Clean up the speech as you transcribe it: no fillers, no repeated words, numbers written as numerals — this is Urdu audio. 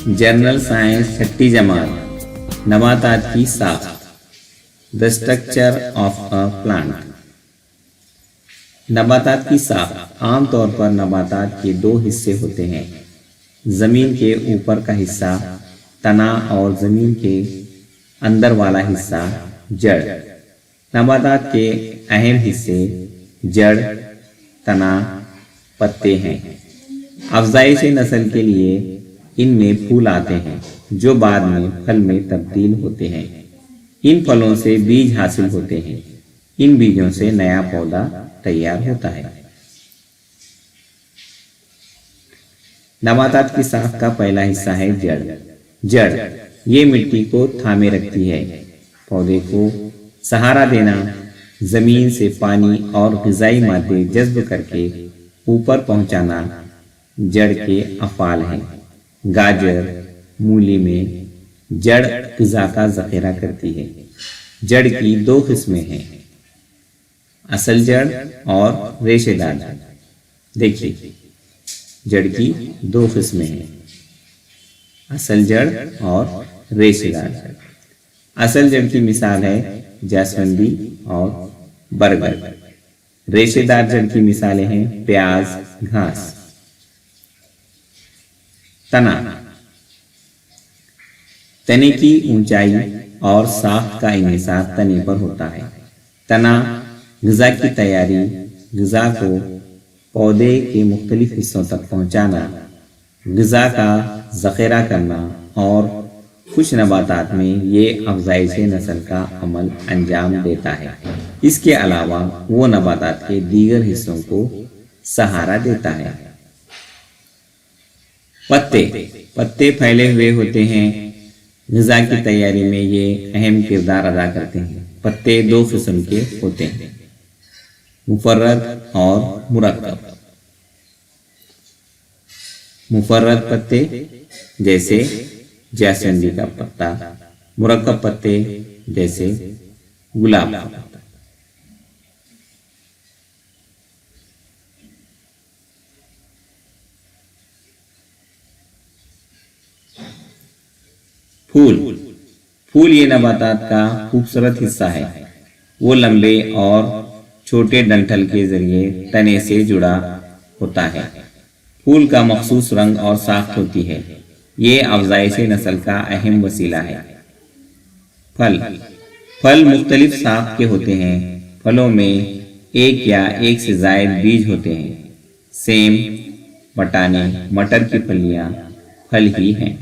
جرنل سائنس چھٹی جماعت نباتات کی ساخت the structure of a plant. نباتات کی ساخت عام طور پر نباتات کے دو حصے ہوتے ہیں، زمین کے اوپر کا حصہ تنا اور زمین کے اندر والا حصہ جڑ۔ نباتات کے اہم حصے جڑ، تنا، پتے ہیں۔ افزائش نسل کے لیے ان میں پھول آتے ہیں جو بعد میں پھل میں تبدیل ہوتے ہیں۔ ان پھلوں سے بیج حاصل ہوتے ہیں، ان بیجوں سے نیا پودا تیار ہوتا ہے۔ نباتات کی ساخت کا پہلا حصہ ہے جڑ۔ جڑ یہ مٹی کو تھامے رکھتی ہے، پودے کو سہارا دینا، زمین سے پانی اور غذائی مادے جذب کر کے اوپر پہنچانا جڑ کے افعال ہیں۔ گاجر، مولی میں جڑ غذا کا ذخیرہ کرتی ہے۔ جڑ کی دو قسمیں ہیں، اصل جڑ اور ریشے دار جڑ۔ دیکھیے جڑ کی دو قسمیں ہیں، اصل جڑ اور ریشے دار جڑ۔ اصل جڑ کی مثال ہے جاسوندی اور برگل۔ ریشے دار جڑ کی مثالیں ہیں پیاز، گھاس۔ تنا، تنے کی اونچائی اور ساخت کا انحصار تنے پر ہوتا ہے۔ تنا غذا کی تیاری، غذا کو پودے کے مختلف حصوں تک پہنچانا، غذا کا ذخیرہ کرنا، اور کچھ نباتات میں یہ افزائش نسل کا عمل انجام دیتا ہے۔ اس کے علاوہ وہ نباتات کے دیگر حصوں کو سہارا دیتا ہے۔ پتے پھیلے ہوئے ہوتے ہیں، غذا کی تیاری میں یہ اہم کردار ادا کرتے ہیں۔ پتے دو قسم کے ہوتے ہیں، مفرد اور مرکب۔ مفرد پتے جیسے جاسوندی کا پتا، مرکب پتے جیسے گلاب کا پتا۔ پھول یہ نباتات کا خوبصورت حصہ ہے۔ وہ لمبے اور چھوٹے ڈنٹل کے ذریعے تنے سے جڑا ہوتا ہے۔ پھول کا مخصوص رنگ اور ساخت ہوتی ہے، یہ افزائش نسل کا اہم وسیلہ ہے۔ پھل مختلف ساخت کے ہوتے ہیں۔ پھلوں میں ایک یا ایک سے زائد بیج ہوتے ہیں۔ سیم، بٹانے، مٹر کی پھلیاں پھل ہی ہیں۔